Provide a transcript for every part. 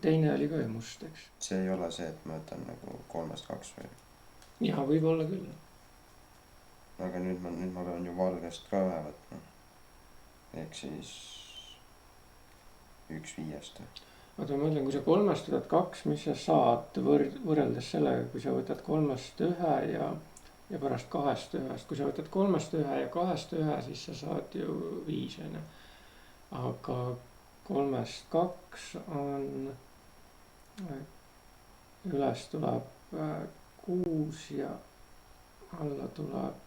teine oli ka ju must, eks. see ei ole see, et ma võtan nagu 3-2 või? Jaa, võib olla küll. aga nüüd ma pean ju valgest ka ühe võtma. Ehk siis 1/5. Oota, ma mõtlen, kui sa 3-st võtad 2, mis sa saad võrreldes sellega, kui sa võtad 3-st 1 ja pärast 2-st 1. Kui sa võtad 3-st 1 ja 2-st 1, siis sa saad ju 5, on ju. Aga 3-st 2 on, üles tuleb 6 ja alla tuleb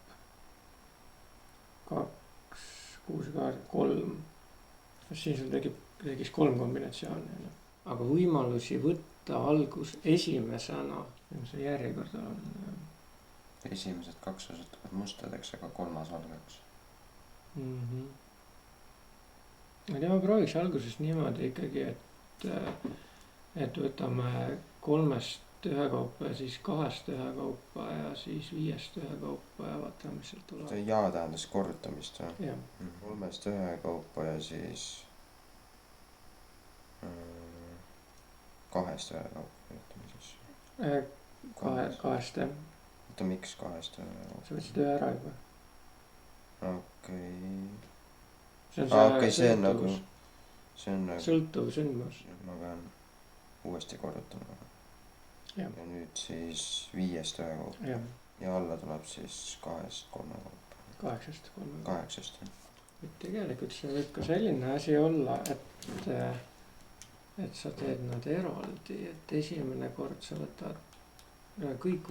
2, 6 ja 8, 3. Siin sul tekiks 3 kombinatsiooni. Aga võimalusi võtta algus esimesena, see järjekord on. Esimesed 2 osutuvad mustadeks, aga 3. valgeks. Ma tea, ma prooviks alguses niimoodi ikkagi, et võtame 3-st 1 kaupa ja siis 2-st 1 kaupa ja siis 5-st 1 kaupa ja vaatame, mis sealt tuleb. See jaa tähendas korrutamist või? Jah. 3-st 1 kaupa ja siis 2-st 1 kaupa, ütleme siis. 2-st jah. Oota, miks 2-st 1 kaupa? Sa võtsid 1 ära juba. Okei. See See on nagu sõltuv sündmus. Ma pean uuesti korrutama. Ja nüüd siis 5-st 1 kaupa. Ja alla tuleb siis 2-st 3 kaupa. 8-st 3 kaupa. 8-st jah. Tegelikult see võib ka selline asi olla, et sa teed nad eraldi, et esimene kord sa võtad kõiki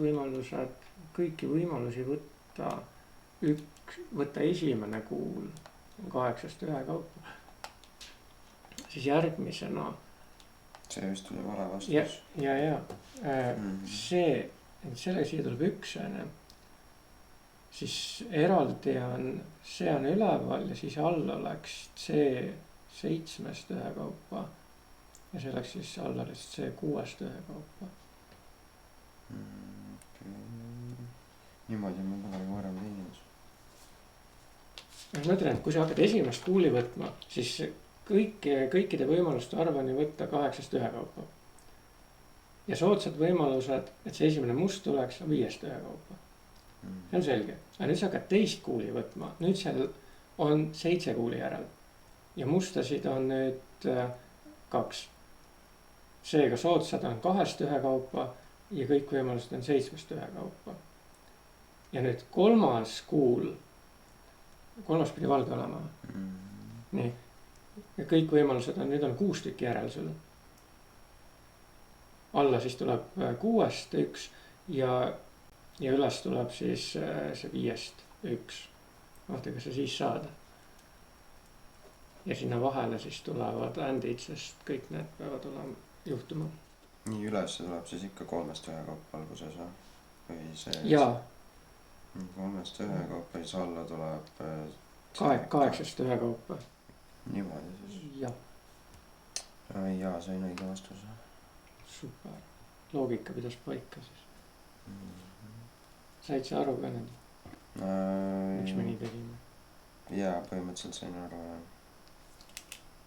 võimalusi võtta esimene kuul 8-st 1 kaupa. Siis järgmisena. See vist tuli vale vastus. Sellega siia tuleb 1, siis eraldi see on üleval ja siis all oleks C 7-st 1 kaupa. Ja see oleks siis alla C 6-st 1 kaupa. Niimoodi ma pole varem teinud. Ma mõtlen, et kui sa hakkad esimest kuuli võtma, siis kõikide võimaluste arv on ju võtta 8-st 1 kaupa. Ja soodsad võimalused, et see esimene must tuleks 5-st 1 kaupa. See on selge. Aga nüüd sa hakkad teist kuuli võtma. Nüüd seal on 7 kuuli järel. Ja mustasid on nüüd 2. Seega soodsad on 2-st 1 kaupa ja kõik võimalused on 7-st 1 kaupa. Ja nüüd 3. kuul, 3. pidi valge olema. Nii. Ja kõik võimalused on, nüüd on 6 tükki järel sul. Alla siis tuleb 6-st 1 ja üles tuleb siis see 5-st 1. Vaata, kas sa siis saad. Ja sinna vahele siis tulevad andid, sest kõik need peavad olema juhtuma. Nii üles tuleb siis ikka 3-st 1 kaupa alguses või see? Jaa. 3-st 1 kaupa ja siis alla tuleb 8-st 1 kaupa. Niimoodi siis? Jah. Jaa, see on õige vastus. Super. Loogika pidas paika siis. Said sa aru ka nüüd? Miks me nii tegime? Jaa, põhimõtteliselt sain aru.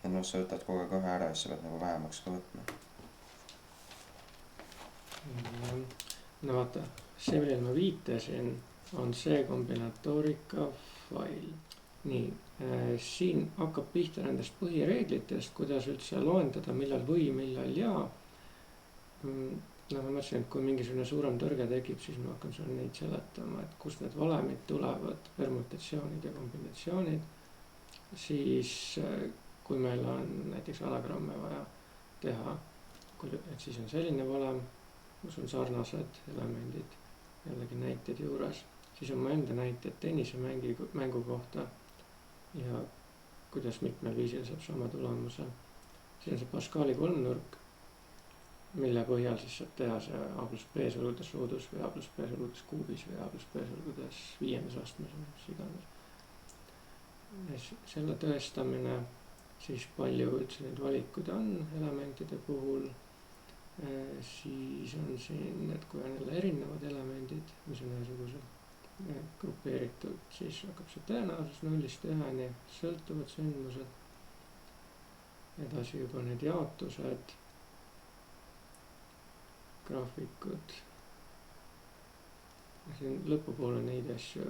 Ja sa võtad kogu aeg ühe ära ja sa pead nagu vähemaks ka võtma. No vaata, see millel ma viitasin on see kombinatoorika fail. Nii, siin hakkab pihta nendest põhireeglitest, kuidas üldse loendada, millal või, millal ja. Ma mõtlesin, et kui mingisugune suurem tõrge tekib, siis ma hakkan sulle neid seletama, et kust need valemid tulevad, permutatsioonid ja kombinatsioonid. Siis kui meil on näiteks anagramme vaja teha, et siis on selline valem, kus on sarnased elemendid, jällegi näited juures. Siis on mu enda näited tennise mängu kohta ja kuidas mitmel viisil saab sama tulemuse. Siin on see Pascali kolmnurk, mille põhjal siis saab teha see A plus B sulgudes ruudus või A plus B sulgudes kuubis või A plus B sulgudes 5. astmes, mis iganes. Selle tõestamine, siis palju üldse neid valikuid on elementide puhul. Siis on siin, et kui on jälle erinevad elemendid, mis on ühesugused grupeeritud, siis hakkab see tõenäosus 0-st 1-ni, sõltuvad sündmused. Edasi juba need jaotused graafikud. siin lõpupoole neid asju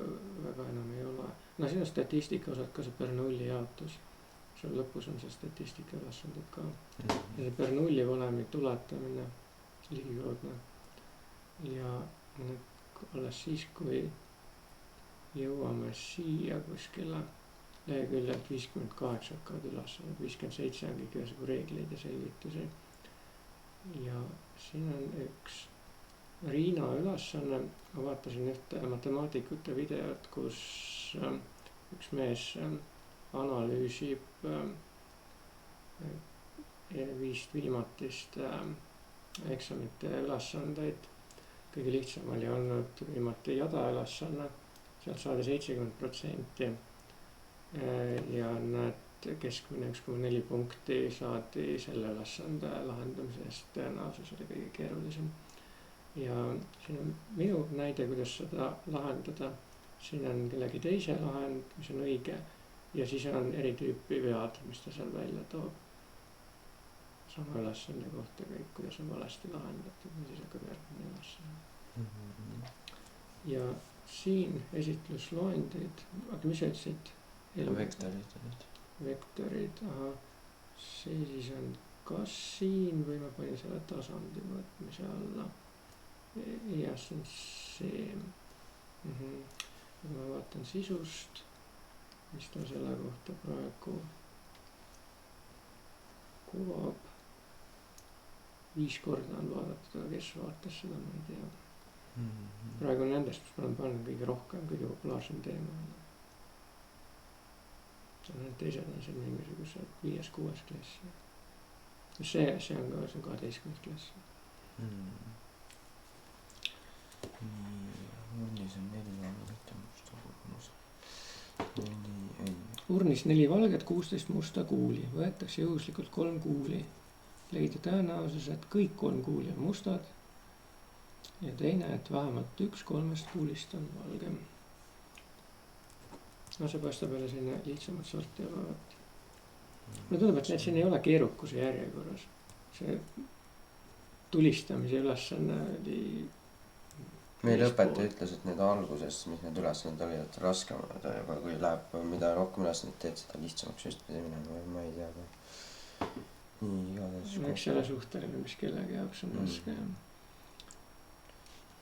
väga enam ei ole. No siin on statistika osad ka, see Bernoulli jaotus. seal lõpus on see statistika ülesanded ka. Ja see Bernoulli valemi tuletamine ligikaudne. Ja nüüd alles siis, kui jõuame siia kuskile leheküljelt 58 hakkavad üles, 57 on kõik ühesugune reegleid ja selgitusi. Ja siin on üks Riina ülesanne, ma vaatasin ühte matemaatikute videot, kus üks mees analüüsib vist viimatist eksamite ülesandeid. Kõige lihtsam oli olnud viimati jada ülesanne, sealt saadi 70% ja näed keskmine 1,4 punkti saadi selle ülesande lahendamisest, tõenäosus oli kõige keerulisem. Ja siin on minu näide, kuidas seda lahendada. Siin on kellegi teise lahend, mis on õige ja siis on eri tüüpi vead, mis ta seal välja toob. Sama ülesande kohta kõik, kuidas on valesti lahendatud ja siis hakkab järgmine ülesanne. Ja siin esitlusloendid, aga mis sa ütlesid? Vektorid, aha. See siis on kas siin või ma panin selle tasandi võtmise alla. Ja see on see. Aga ma vaatan sisust, mis ta selle kohta praegu kuvab. 5 korda on vaadatud, aga kes vaatas seda, ma ei tea. Praegu on nendest, mis ma olen pannud kõige rohkem, kõige populaarsem teema. Teised on siin mingisugused 5-6 klassi. See on ka 12 klassi. Urnis on 4 valget ja musta kuulmus. Urnis 4 valget, 16 musta kuuli. Võetakse juhuslikult 3 kuuli. Leida tõenäosus, et kõik 3 kuuli on mustad. Ja teine, et vähemalt 1 3 kuulist on valge. No see paistab jälle selline lihtsamalt sorti olevat. Mulle tundub, et need siin ei ole keerukuse järjekorras. See tulistamise ülesanne oli... Meil õpetaja ütles, et need alguses, mis need ülesanded olid, et raskemad, aga kui läheb, mida rohkem ülesandeid teed, seda lihtsamaks just minema, ma ei tea ka. Nii, igatahes... Eks selle suhteline, mis kellegi jaoks on raske.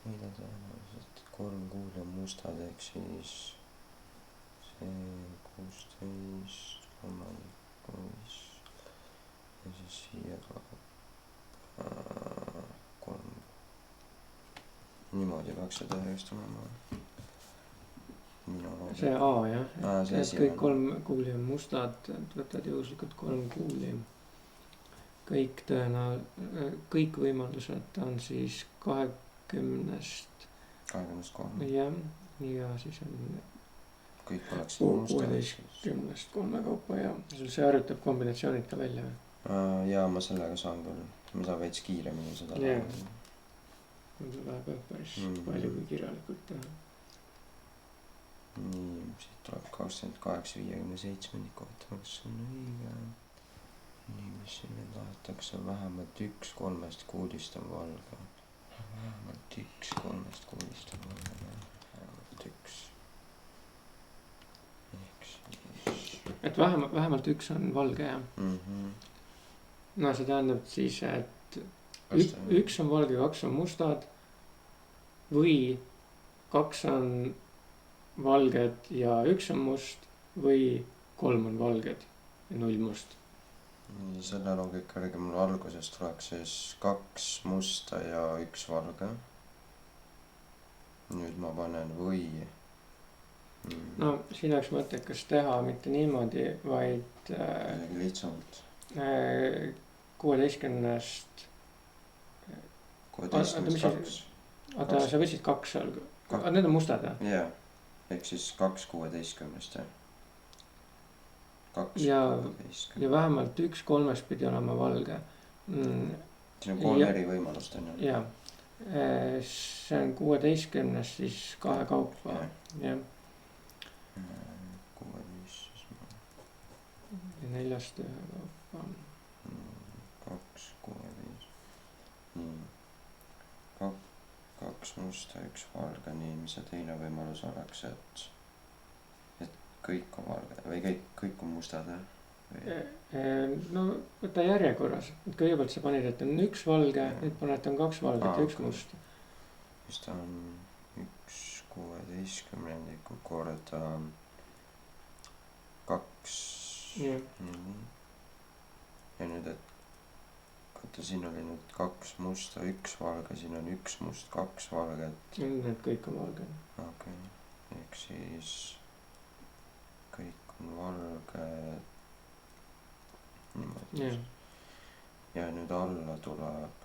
Mida tõenäoliselt 3 kuuli on mustad, ehk siis see 16 kolmandikus ja siis siia tuleb 3. Niimoodi peaks seda just olema. See A, jah. Et kõik 3 kuuli on mustad, võtad juhuslikult 3 kuuli. Kõik võimalused on siis 20-st. 23. Jah, ja siis on kõik oleks mustad. 16-st 3 kaupa ja see harjutab kombinatsioonid ka välja. Jaa, ma sellega saan küll. Ma saan veits kiiremini seda lahendada. See läheb päris palju kui kirjalikult teha. Nii, siit tuleb 28-57 kohta, kas on õige. Nii, mis siin nüüd lahetakse, vähemalt 1 3 kuulist on valge. Vähemalt 1 3 kuulist on valge. Vähemalt 1. Et vähemalt 1 on valge, jah. No see tähendab siis, et 1 on valge, 2 on mustad või 2 on valged ja 1 on must või 3 on valged ja 0 must. Nii, selle loogika järgi mul alguses tuleks siis 2 musta ja 1 valge. Nüüd ma panen või. No siin oleks mõttekas teha mitte niimoodi, vaid lihtsamalt 16-st 2. Oota, sa võtsid 2 algu. Need on mustad, jah? Jaa, ehk siis 2 16-st, jah. 2 ja 16. Ja vähemalt 1 3 pidi olema valge. Siin on 3 eri võimalust, on ju? Jaa, see on 16-st siis 2 kaupa, jah. 4-st 1 kaupa. 2 16. Nii. musta, 1 valge, nii, mis see teine võimalus oleks, et kõik on valge või kõik on mustad, No võta järjekorras, et kõigepealt sa panid, et on 1 valge, nüüd paned, et on 2 valget ja 1 must. siis ta on 1 16 korda 2. Ja nüüd, et vaata, siin oli nüüd 2 musta, 1 valge, siin on 1 must, 2 valget. Need kõik on valged. Okei, ehk siis kõik on valged. Niimoodi. Ja nüüd alla tuleb,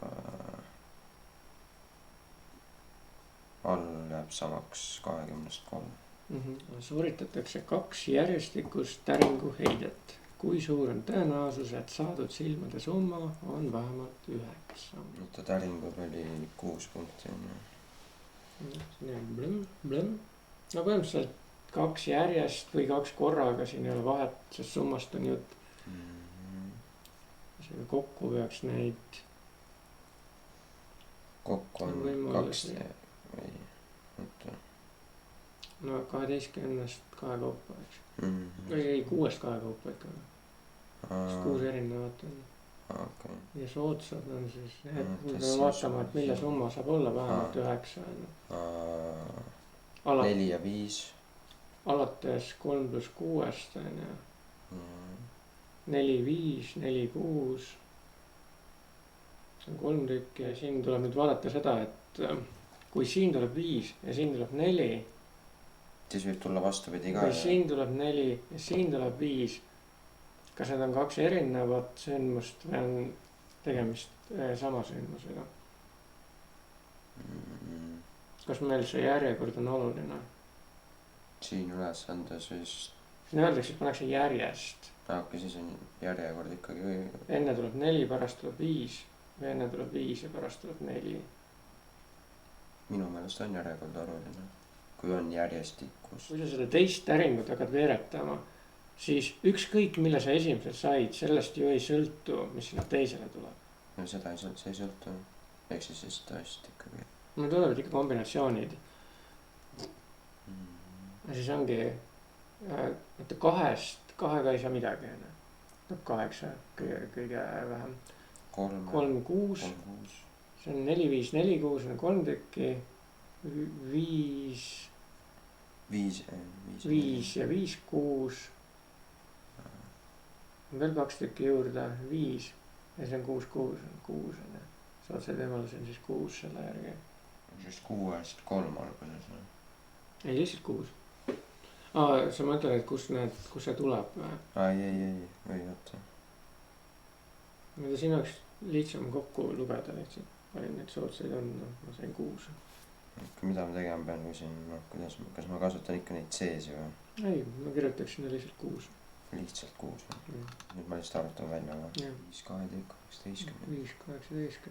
all jääb samaks 23. Sooritatakse 2 järjestikust täringu heidet. Kui suur on tõenäosus, et saadud silmade summa on vähemalt 9? Nüüd täringud oli 6 punkti. No põhimõtteliselt 2 järjest või 2 korraga, siin ei ole vahet, sest summast on jutt. Kokku peaks neid. Kokku on 2 või oota. No 12-st 2 kaupa, eks. Ei, 6-st 2 kaupa ikka. 6 erinevat on. Okay. Ja soodsad on siis, et peame vaatama, et mille summa saab olla vähemalt 9. 4 ja 5. Alates 3 + 6 on ju. 4, 5, 4, 6. See on 3 tükki ja siin tuleb nüüd vaadata seda, et kui siin tuleb 5 ja siin tuleb 4. Siis võib tulla vastupidi ka. Kui siin tuleb 4 ja siin tuleb 5. Kas need on 2 erinevat sündmust või on tegemist sama sündmusega? Kas meil see järjekord on oluline? Siin ülesandes vist. Siin öeldakse, et pannakse järjest. Okei, siis on järjekord ikkagi. Enne tuleb 4, pärast tuleb 5 või enne tuleb 5 ja pärast tuleb 4. Minu meelest on järjekord oluline, kui on järjestikus. Kui sa seda teist täringut hakkad veeretama, siis ükskõik mille sa esimesed said, sellest ju ei sõltu, mis sinna teisele tuleb. No seda ei sõltu, ehk siis tõesti ikkagi. Meil tulevad ikka kombinatsioonid. Ja siis ongi, et 2-ga ei saa midagi. 8 kõige vähem. 3, 6. See on 4, 5, 4, 6 on 3 tükki. 5 ja 5, 6. Veel 2 tükki juurde, 5. Ja see on 6, 6 on 6. Saad see võimalus on siis 6 selle järgi. Siis 6-st 3 alguses. Ei, lihtsalt 6. Sa mõtled, et kus see tuleb või? Või oota. Siin oleks lihtsam kokku lugeda lihtsalt. Palju neid sootseid on, ma sain 6. Mida ma tegema pean, kui siin, kas ma kasutan ikka neid seesi või? Ei, ma kirjutaks sinna lihtsalt 6. Lihtsalt 6 või? Nüüd ma lihtsalt arvutan välja või? 5, 12, 18. 5, 18.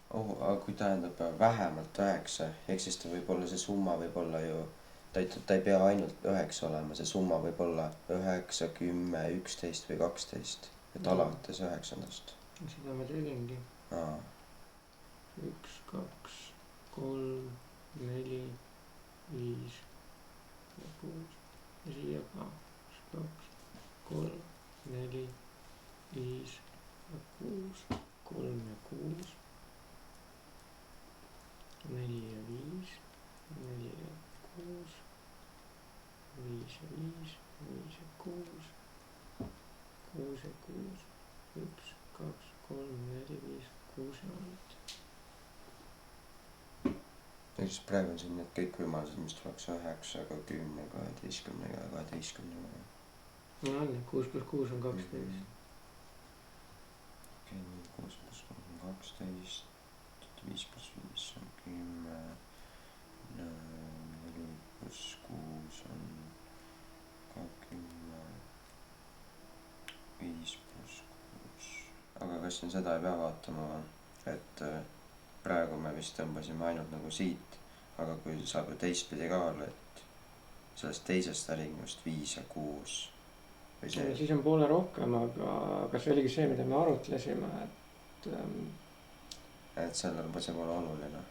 Aga kui tähendab vähemalt 9, ehk siis ta võib olla, see summa võib olla ju, ta ei pea ainult 9 olema, see summa võib olla 9, 10, 11 või 12, et alates 9-ndast. Seda ma tegingi. 1, 2, 3, 4, 5 ja 6 ja siia ka 2, 3, 4, 5 ja 6, 3 ja 6, 4 ja 5, 4 ja 6, 5 ja 5, 5 ja 6, 6 ja 6, 1, 2, 3, 4, 5, 6 ja 5. Ehk siis praegu on siin need kõik võimalused, mis tuleks 9, 10, 12 ja 12. No on, 6 + 6 on 12. Okei, 6 + 6 on 12, 5 + 5 on 10, 4 + 6 on 20, 5 + 6. Aga kas siin seda ei pea vaatama, et praegu me vist tõmbasime ainult nagu siit, aga kui saab ju teistpidi ka olla, et sellest teisest täringust 5 ja 6 või see. Siis on poole rohkem, aga see oligi see, mida me arutlesime, et sellel see pole oluline.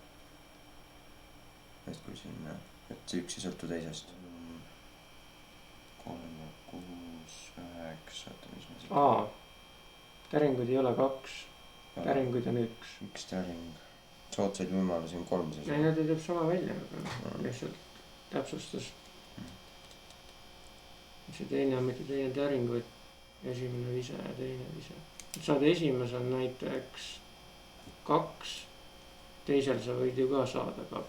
et kui siin, et see üks ei sõltu teisest. 3, 6, 9, oota, mis ma siin. Täringuid ei ole 2, täringuid on 1. Üks täring. Soodsaid võimalusi on 3 siis. ei, nad teeb sama välja, aga lihtsalt täpsustus. see teine on mitte teine täring, vaid esimene vise ja teine vise. saad esimesel näiteks 2, teisel sa võid ju ka saada 2.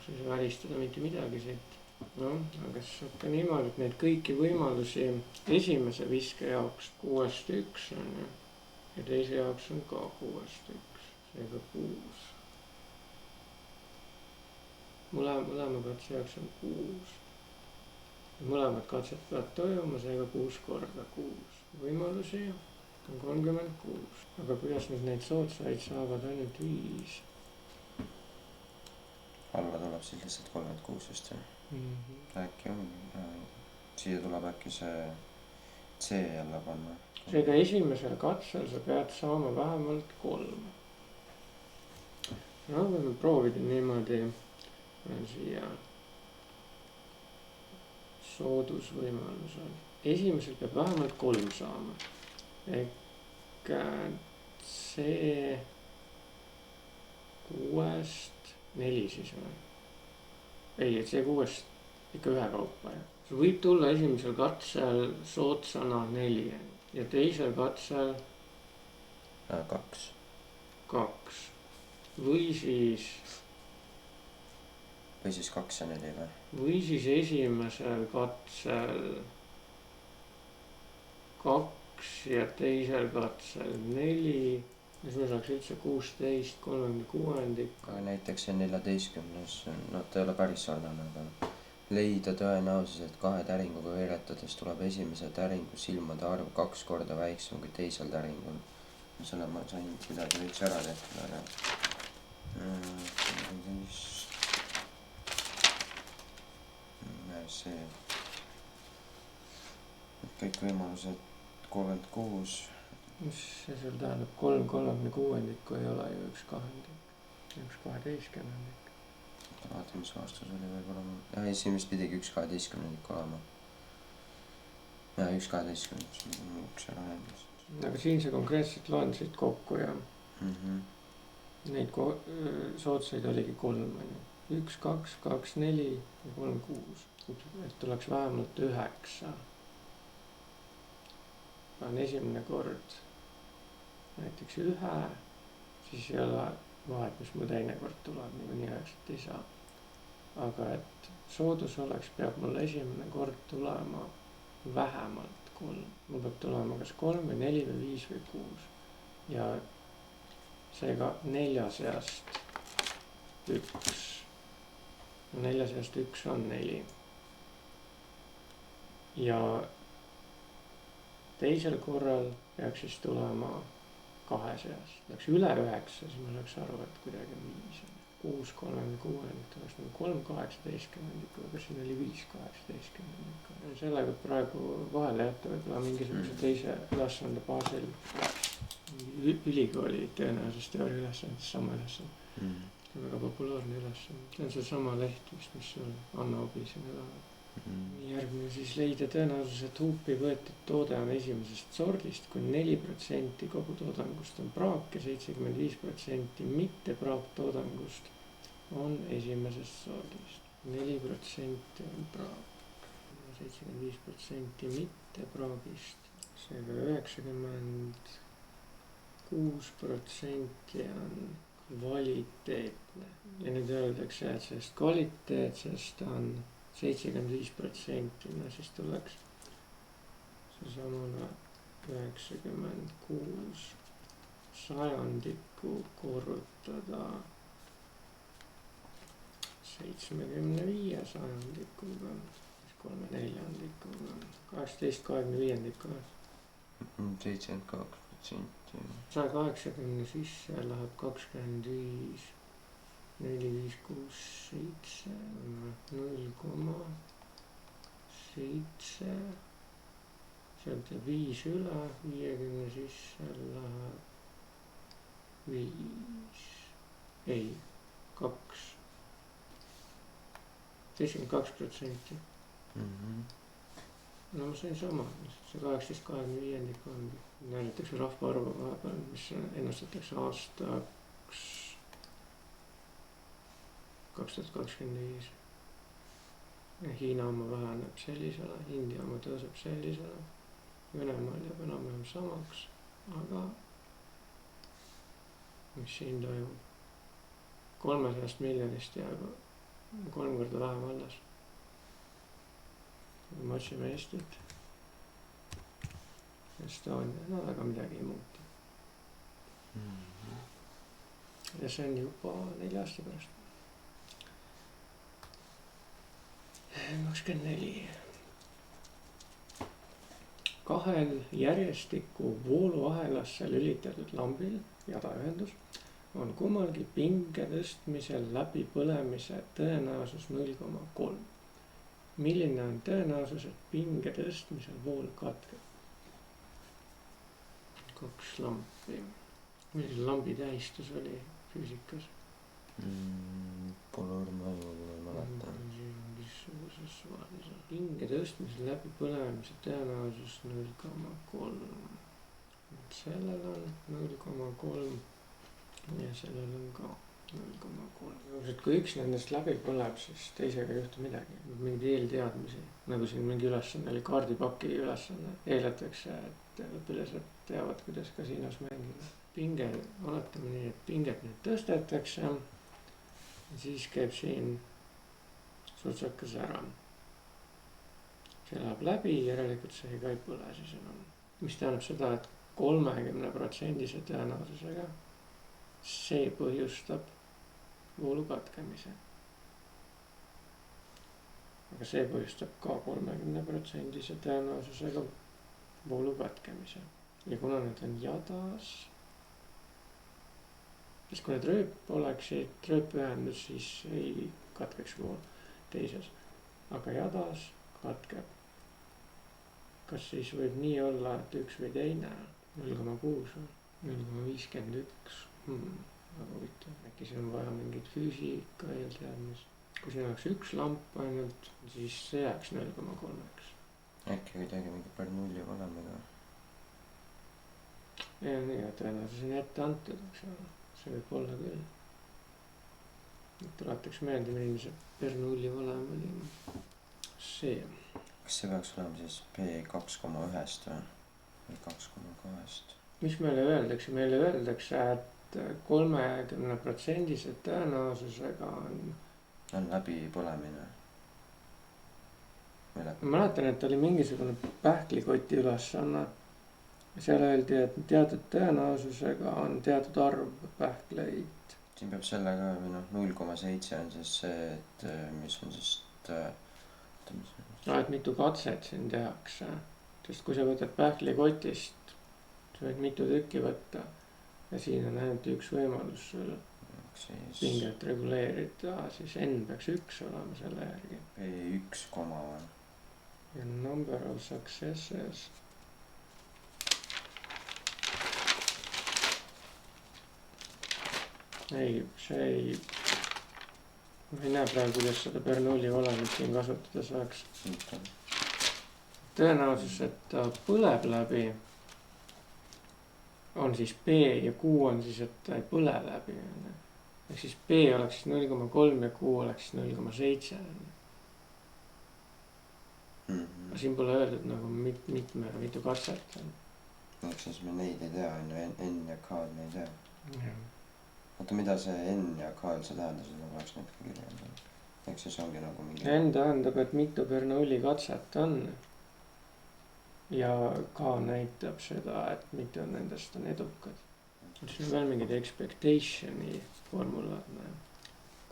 sa ei saa välistada mitte midagi siit. noh, aga siis saab ka niimoodi, et neid kõiki võimalusi esimese viske jaoks 6-st 1 on ju. ja teise jaoks on ka 6-st 1, seega 6. mõlema katse jaoks on 6. mõlemad katset peavad toimuma, seega 6 korda 6. võimalusi on 36. aga kuidas nüüd neid soodsaid saavad ainult 5? alla tuleb siis lihtsalt 36 just jah. Äkki on, siia tuleb äkki see C jälle panna. seega esimesel katsel sa pead saama vähemalt 3. no võime proovida niimoodi. on siia soodusvõimalusel. esimesel peab vähemalt 3 saama. ehk C 6-st 4 siis või? ei, et C 6-st ikka ühekaupa ja. see võib tulla esimesel katsel soodsana 4 ja teisel katsel 2. või siis 2 ja 4 või? või siis esimesel katsel 2 ja teisel katsel 4. siis me saaks üldse 16 36. aga näiteks see 14-s, no ta ei ole päris sarnane, aga leida tõenäosus, et 2 täringuga veeretades tuleb esimese täringu silmade arv 2 korda väiksem kui teisel täringul. selle ma sain kuidagi veits ära tehtud, aga see kõik võimalused 36. mis see sul tähendab? 3 36 ei ole ju 1/2, 1/12. vaata, mis vastus oli võib-olla. jah, esimest pidigi 1/12 olema. ja 1/12, üks ära jäänud. aga siin sa konkreetselt loen siit kokku ja neid soodsaid oligi 3 on ju. 1, 2, 2, 4 ja 3, 6. et tuleks vähemalt 9. on esimene kord näiteks 1, siis ei ole vahet, mis mu teine kord tuleb, niikuinii 9 ei saa. aga et soodus oleks, peab mul esimene kord tulema vähemalt 3. mul peab tulema kas 3 või 4 või 5 või 6. ja seega 4 seast 1. 4 seast 1 on 4. ja teisel korral peaks siis tulema 2 seast. Läks üle 9, siis ma saaks aru, et kuidagi on 5. 6 36 oleks nagu 3 18, aga siin oli 5 18. sellega praegu vahele jätta võib-olla mingisuguse teise ülesande baasil. ülikooli tõenäosusteooria ülesanded, sama ülesand. väga populaarne ülesanne. see on seesama leht vist, mis sul Anna Obisena läheb. järgmine siis leida tõenäosus, et huupi võetud toode on esimesest sordist, kui 4% kogu toodangust on praak ja 75% mitte praaktoodangust on esimesest sordist. 4% on praak, 75% mitte praagist, seega 96% on kvaliteetne. ja nüüd öeldakse, et sellest kvaliteetsest on 75%, no siis tuleks seesamane 96 sajandikku korrutada 75 sajandikuga, siis 3/4, 18 25. 72%. 180 sisse läheb 25. 4, 5, 6, 7, 0,7. sealt jääb 5 üle, 50 sisse läheb 5, ei, 2, 72%. No ma sain sama, see 18,25 ongi. Näidatakse rahvaarvu vahepeal, mis ennustatakse aastaks 2025. Hiina oma väheneb sellisele, India oma tõuseb sellisele, Venemaal jääb enam-vähem samaks, aga mis siin toimub? 300 miljonist jääb 3 korda vähem alles. Kui me otsime Eestit, Estonia, no väga midagi ei muuta. Ja see on juba 4 aasta pärast. 24. Kahel järjestikku vooluahelasse lülitatud lambil jadaühendus on kummalgi pinge tõstmisel läbi põlemise tõenäosus 0,3. Milline on tõenäosus, et pinge tõstmisel vool katkeb? 2 lampi. Milline lambi tähistus oli füüsikas? Pole õrna aimu, kui ma mäletan. Pinge tõstmisel läbi põlemise tõenäosus 0,3. Sellel on 0,3 ja sellel on ka 0,3. Kui üks nendest läbi põleb, siis teisega ei juhtu midagi. Mingeid eelteadmisi, nagu siin mingi ülesanne oli, kaardipaki ülesanne. Eeldatakse, et õpilased teavad, kuidas kasiinos mängida. Pinge, oletame nii, et pinget nüüd tõstetakse. Siis käib siin sutsakas ära. See läheb läbi, järelikult see ka ei põle siis enam. Mis tähendab seda, et 30% tõenäosusega see põhjustab voolu katkemise. Aga see põhjustab ka 30% tõenäosusega voolu katkemise. Ja kuna need on jadas, siis kui need rööpühendus, siis ei katkeks vool teises. Aga jadas katkeb. Kas siis võib nii olla, et üks või teine? 0,6 või 0,51. Väga huvitav. Äkki siin on vaja mingit füüsika eelteadmist. Kui siin oleks üks lamp ainult, siis see jääks 0,3. Äkki kuidagi mingi Bernoulli valemiga. Ja nii, et tõenäosus on ette antud, eks ole. See võib olla küll. Tuletaks meelde, milline see Bernoulli valem oli. See. Kas see peaks olema siis P2,1 või 2,2? Mis meile öeldakse? Meile öeldakse, et 30% tõenäosusega on läbi põlemine. Ma mäletan, et oli mingisugune pähklikoti ülesanne. Seal öeldi, et teatud tõenäosusega on teatud arv pähkleid. Siin peab selle ka, 0,7 on siis see, et mis on siis et mitu katset siin tehakse. Sest kui sa võtad pähklikotist, sa võid mitu tükki võtta ja siin on ainult üks võimalus sul pinget reguleerida, siis N peaks 1 olema selle järgi. P1 koma või? Ja number of successes. Ei, see ei... Ma ei näe praegu, kuidas seda Bernoulli valemit siin kasutada saaks. Tõenäosus, et ta põleb läbi, on siis P ja Q on siis, et ta ei põle läbi. Ehk siis P oleks 0,3 ja Q oleks 0,7. Aga siin pole öeldud nagu mitu katset. Eks siis me neid ei tea, N ja K me ei tea. Oota, mida see N ja K see tähendas, et ma oleks neid ka kirjandanud. Eks siis ongi nagu mingi... N tähendab, et mitu Bernoulli katset on. Ja K näitab seda, et mitu nendest on edukad. Siin on veel mingid expectationi formulad.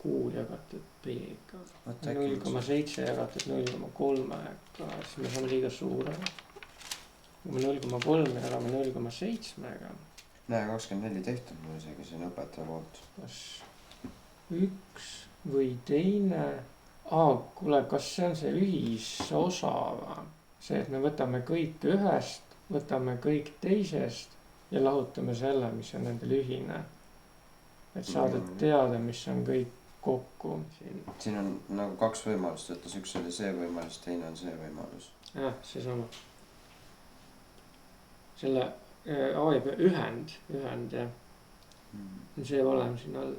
Q jagatud P-ga. 0,7 jagatud 0,3-ga, siis me saame liiga suure. Kui me 0,3 jagame 0,7-ga. Näe, 24 tehtud mul isegi siin õpetaja poolt. Kas üks või teine? Kuule, kas see on see ühisosa või? See, et me võtame kõik ühest, võtame kõik teisest ja lahutame selle, mis on nendel ühine. Et saada teada, mis on kõik kokku siin. siin on nagu kaks võimalust, et üks oli see võimalus, teine on see võimalus. Seesama. Selle A ja B ühend jah. See valem siin all.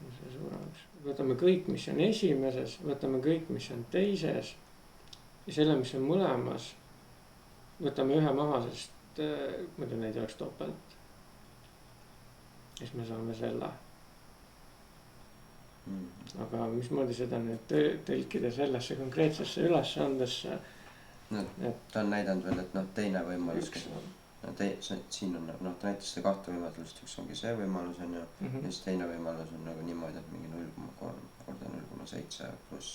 See suuremaks. Võtame kõik, mis on esimeses, võtame kõik, mis on teises. Ja selle, mis on mõlemas, võtame ühe maha, sest muidu neid oleks topelt. Siis me saame selle. Aga mismoodi seda nüüd tõlkida sellesse konkreetsesse ülesandesse? Ta on näidanud veel, et teine võimalus. Siin on, ta näitas seda kahte võimalust, üks ongi see võimalus on ju. Ja siis teine võimalus on nagu niimoodi, et mingi 0,3 korda 0,7 pluss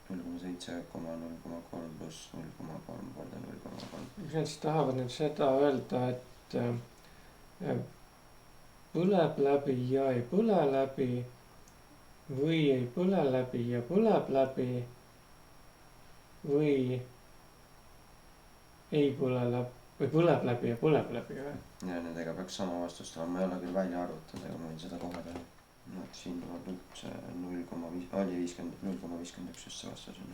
0,7, 0,3 pluss 0,3 korda 0,3. Siis tahavad nüüd seda öelda, et põleb läbi ja ei põle läbi või ei põle läbi ja põleb läbi või ei põle läbi või põleb läbi ja põleb läbi või? Ja nendega peaks sama vastust olema, ma ei ole küll välja arvutanud, aga ma võin seda kohe teha. Siin tuleb üldse 0,5, oli 0,51 just see vastus on.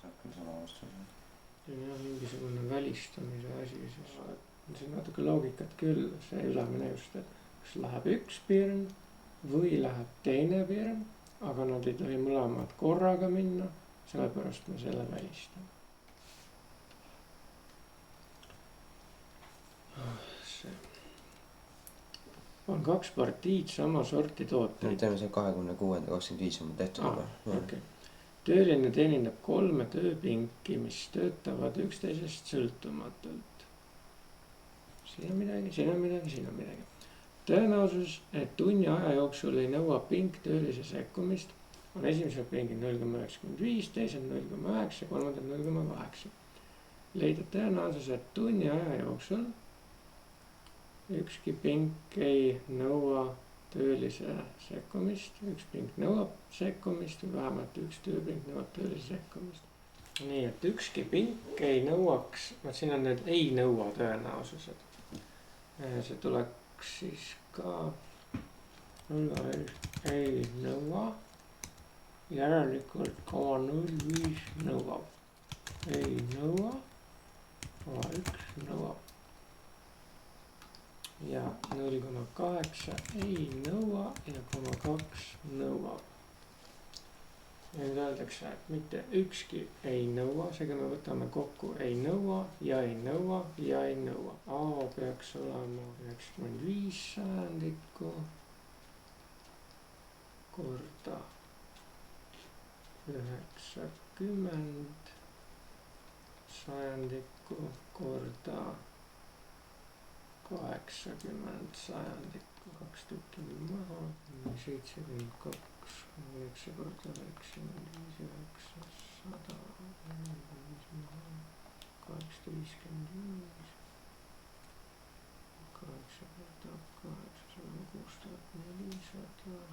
Saab küll sama vastus. Ja mingisugune välistamise asi, siis on natuke loogikat küll, see ülemine just, et kas läheb üks pirn või läheb teine pirn, aga nad ei tohi mõlemad korraga minna, sellepärast me selle välistame. On kaks partiid sama sorti tooteid. Teeme see 26.25 on tehtud. Okay. Tööline teenindab 3 tööpinki, mis töötavad üksteisest sõltumatult. Siin on midagi, siin on midagi, siin on midagi. Tõenäosus, et tunni aja jooksul ei nõua pink töölise sekkumist, on esimesel pingil 0,95, teisel 0,9, kolmandal 0,8. Leida tõenäosus, et tunni aja jooksul ükski pink ei nõua töölise sekkumist, üks pink nõuab sekkumist või vähemalt üks tööpink nõuab töölise sekkumist. Nii, et ükski pink ei nõuaks, siin on need ei nõua tõenäosused. See tuleks siis ka ei nõua, järelikult 0,05 nõuab, ei nõua, 0,1 nõuab. Ja 0,8 ei nõua ja 0,2 nõuab. Ja nüüd öeldakse, et mitte ükski ei nõua, seega me võtame kokku ei nõua ja ei nõua ja ei nõua. A peaks olema 95 sajandikku korda 90 sajandikku korda 80 sajandikku, 2 tükki maha, 72, 9 korda 95, 900, 855, 8 korda 800, 6400,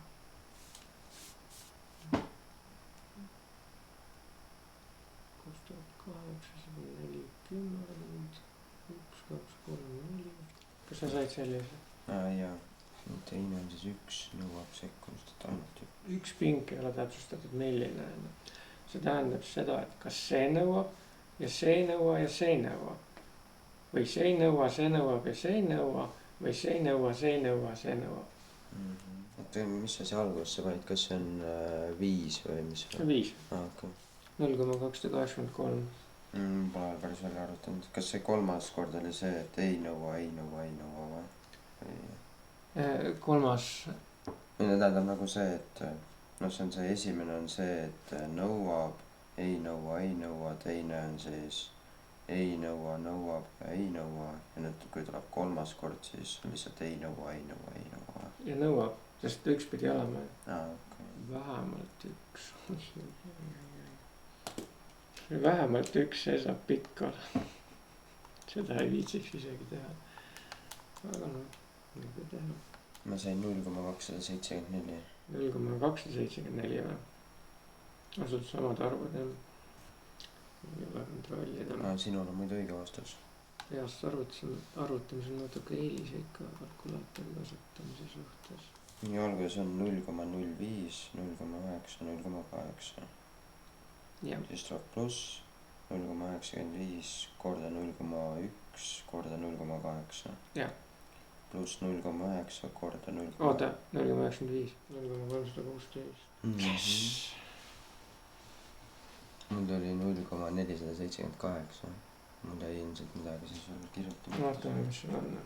6840, 1, 2, 3, 4. Kas sa said sellise? Jaa, teine on siis üks nõuab sekkumist, et ainult üks pink ei ole täpsustatud milline. See tähendab seda, et kas see nõuab ja see ei nõua ja see ei nõua. Või see ei nõua, see nõuab ja see ei nõua. Või see ei nõua, see ei nõua, see nõuab. Mis sa see alguses panid, kas see on 5 või mis? 5. Okay. 0,283. Pole päris välja arvutanud. Kas see kolmas kord oli see, et ei nõua, ei nõua, ei nõua või? Kolmas. Tähendab nagu see, et see on see esimene on see, et nõuab, ei nõua, teine on siis ei nõua, nõuab ja ei nõua. Ja nüüd kui tuleb kolmas kord, siis lihtsalt ei nõua, ei nõua, ei nõua. Ja nõuab, sest üks pidi olema. Okay. Vähemalt üks. Vähemalt üks seisab pikk olla. Seda ei viitsiks isegi teha. Aga nagu teha. Ma sain 0,274. 0,274 või? Asult samad arvud jah. Ei ole kontrollida. Sinul on muidu õige vastus. Peast arvutamisel natuke eelise ikka kalkulaatori kasutamise suhtes. nii alguses on 0,05, 0,9, 0,8. jah , siis tuleb pluss 0,95 korda 0,1 korda 0,8. Jah. pluss 0,9 korda 0,. oota , 0,95, 0,316. mul tuli 0,478. mul jäi ilmselt midagi siis veel kirjutamata. vaatame , mis sul on .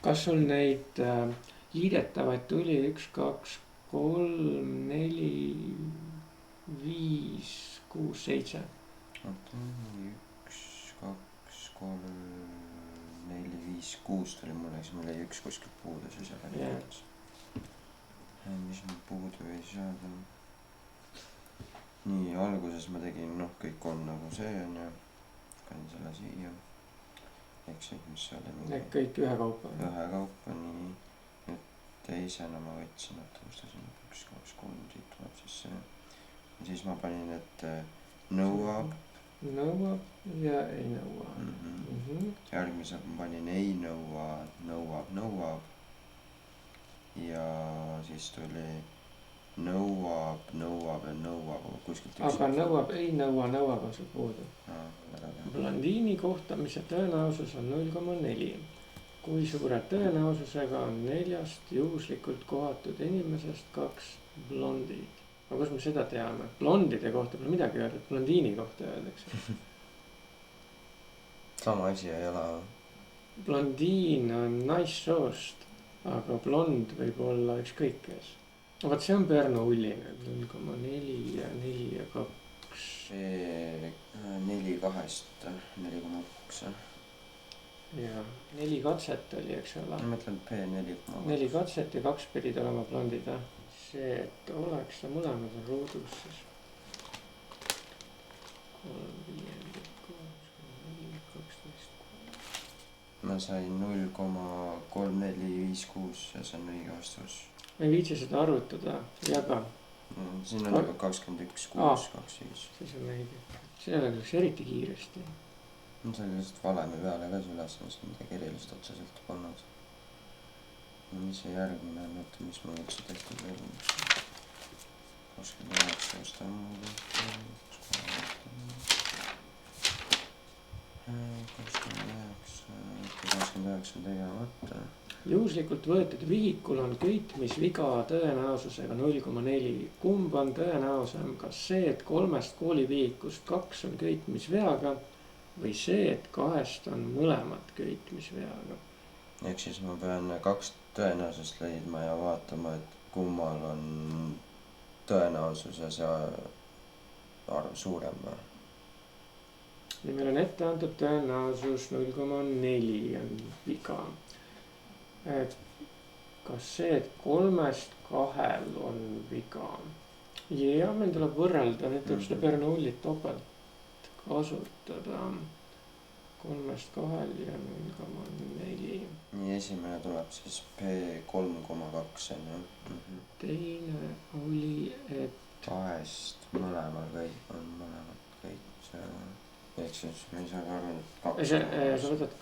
kas sul neid liidetavaid tuli 1, 2, 3, 4, 5, 6, 7 ? oota , 1, 2, 3, 4, 5, 6 tuli mulle , siis mul jäi üks kuskilt puudu , siis oli Jah. kirjas . mis mul puudu ei saada . nii , alguses ma tegin , kõik on nagu see on ju . panin selle siia . ehk siis , mis see oli Need kõik ühekaupa . ühekaupa , nii . nüüd teisena ma võtsin , oota , kus ta siin 1, 2, 3 siit tuleb siis see . ja siis ma panin , et nõuab . nõuab ja ei nõua . järgmisel ma panin ei nõua , nõuab . ja siis tuli nõuab ja nõuab kuskilt . aga nõuab , ei nõua , nõuab on sul puudu . väga hea . blondiini kohtamise tõenäosus on 0,4 . kui suure tõenäosusega on 4 juhuslikult kohatud inimesest 2 blondid ? aga kus me seda teame ? blondide kohta pole midagi öeldud , blondiini kohta öeldakse . sama asi ei ole . blondiin on naissoost , aga blond võib olla ükskõik kes . vot see on Pärnu ulline , 0,4 ja 4 ja 2 . 4 2-st 4,2 . ja 4 katset oli , eks ole . ma mõtlen P4,2. 4 katset ja 2 pidid olema blondid , jah . see , et oleks ja mõlemad on ruudus , siis . 3/5, 12. ma sain 0,3456 ja see on õige vastus . ma ei viitsi seda arvutada , jaga , siin on juba 21, 6, 25. siis on õige . sellega läks eriti kiiresti . see oli lihtsalt valemi peale ka see ülesanne , midagi erilist otseselt polnud . mis see järgmine on , oota , mis mul üldse tehtud veel on . 29 vist on mul tehtud . 29 on tegemata . juhuslikult võetud vihikul on köitmisviga tõenäosusega 0,4 . kumb on tõenäosem , kas see , et 3 koolivihikust 2 on köitmisveaga või see , et 2 on mõlemad köitmisveaga ? ehk siis ma pean 2 tõenäosust leidma ja vaatama , et kummal on tõenäosus ja see arv suurem või ? ja meil on ette antud tõenäosus 0,4 on viga . et kas see , et 3-st 2-l on viga ? ja meil tuleb võrrelda , nüüd tuleb seda Pärnu ullit topelt kasutada . 3-st 2-l ja 0,4 . nii , esimene tuleb siis P3,2 on ju . teine oli , et 2-st mõlemal kõik on mõlemad kõik see . ehk siis me ei saa ka arvata , sa et 2 . võtad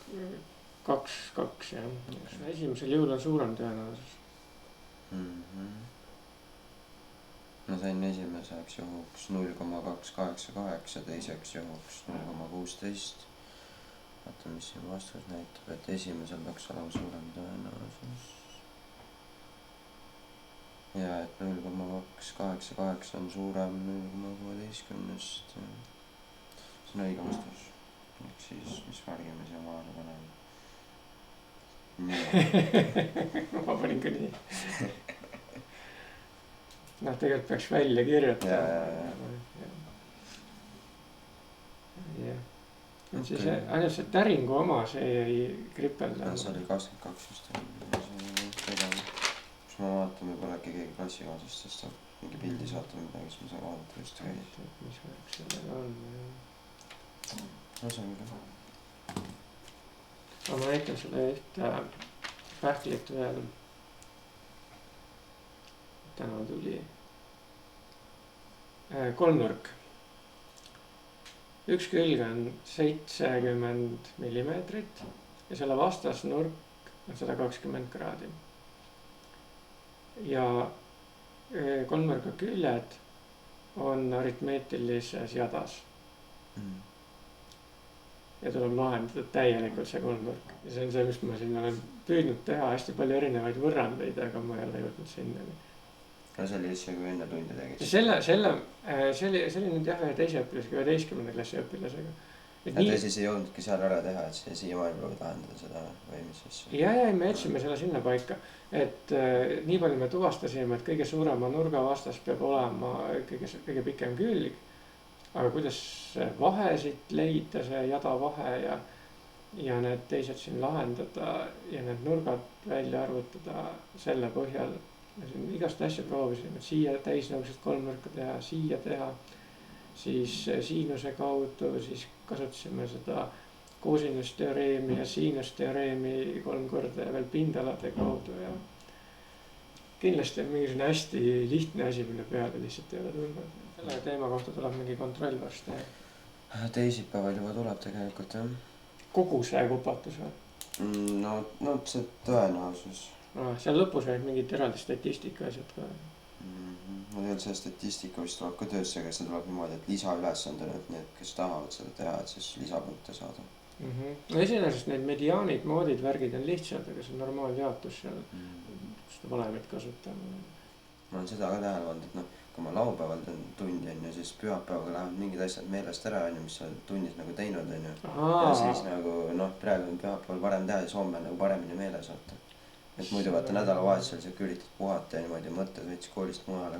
2 jah , esimesel juhul on suurem tõenäosus . ma sain esimeseks juhuks 0,288, teiseks juhuks 0,16 . vaata , mis siin vastus näitab , et esimesel peaks olema suurem tõenäosus . ja et 0,288 on suurem 0,16-st . see on õige vastus . ehk siis , mis värgi me siia maale paneme . ma panin ka nii . noh , tegelikult peaks välja kirjutama . jah , et siis ainult see täringu oma , see jäi kripeldama . see oli 22 vist . kus ma vaatan , võib-olla äkki keegi klassikaaslastest saab mingi pildi saata või midagi , siis ma saan vaadata just käis . mis värk sellega on . no see on küll . aga ma näitan sulle ühte pähklit veel . täna tuli kolmnurk . üks külg on 70 millimeetrit ja selle vastasnurk on 120 kraadi . ja kolmnurga küljed on aritmeetilises jadas ja tuleb lahendada täielikult see kolmnurk ja see on see, mis ma siin olen püüdnud teha hästi palju erinevaid võrrandeid, aga ma ei ole jõudnud sinnani. no see oli lihtsalt, kui enne tunde tegid. see oli nüüd jah ühe teise õpilasega, 11. klassi õpilasega. ja te siis ei jõudnudki seal ära teha, et see siiamaani proovid lahendada seda või mis asja? ja me jätsime selle sinna paika, et nii palju me tuvastasime, et kõige suurema nurga vastas peab olema kõige pikem külg. aga kuidas vahe siit leida, see jada vahe ja need teised siin lahendada ja need nurgad välja arvutada selle põhjal. me siin igast asja proovisime, et siia täisnõuliselt kolmnurka teha, siia teha, siis siinuse kaudu, siis kasutasime seda koosinüsteoreemi ja siinusteoreemi 3 korda ja veel pindalade kaudu ja kindlasti on mingisugune hästi lihtne asi, mille peale lihtsalt ei ole tulnud. selle teema kohta tuleb mingi kontroll varsti. teisipäeval juba tuleb tegelikult jah. Kogu see kupatus või? No see tõenäosus. Seal lõpus olid mingid eraldi statistika asjad ka. Ma tean, see statistika vist tuleb ka töösse, aga see tuleb niimoodi, et lisaülesandena, et need, kes tahavad seda teha, et siis lisapunkte saada. No esimesest need mediaanid, moodid, värgid on lihtsad, aga see on normaaljaotus seal, kus ta valemit kasutama. Ma olen seda ka tähele pannud, et noh, kui ma laupäeval teen tundi on ju, siis pühapäevaga lähevad mingid asjad meelest ära on ju, mis sa tunnis nagu teinud on ju. Ja siis nagu noh, praegu on pühapäeval varem teha, siis homme nagu paremini meeles võtta. Et muidu vaata nädalavahetusel sa üritad puhata ja niimoodi mõtted võttis koolist mujale.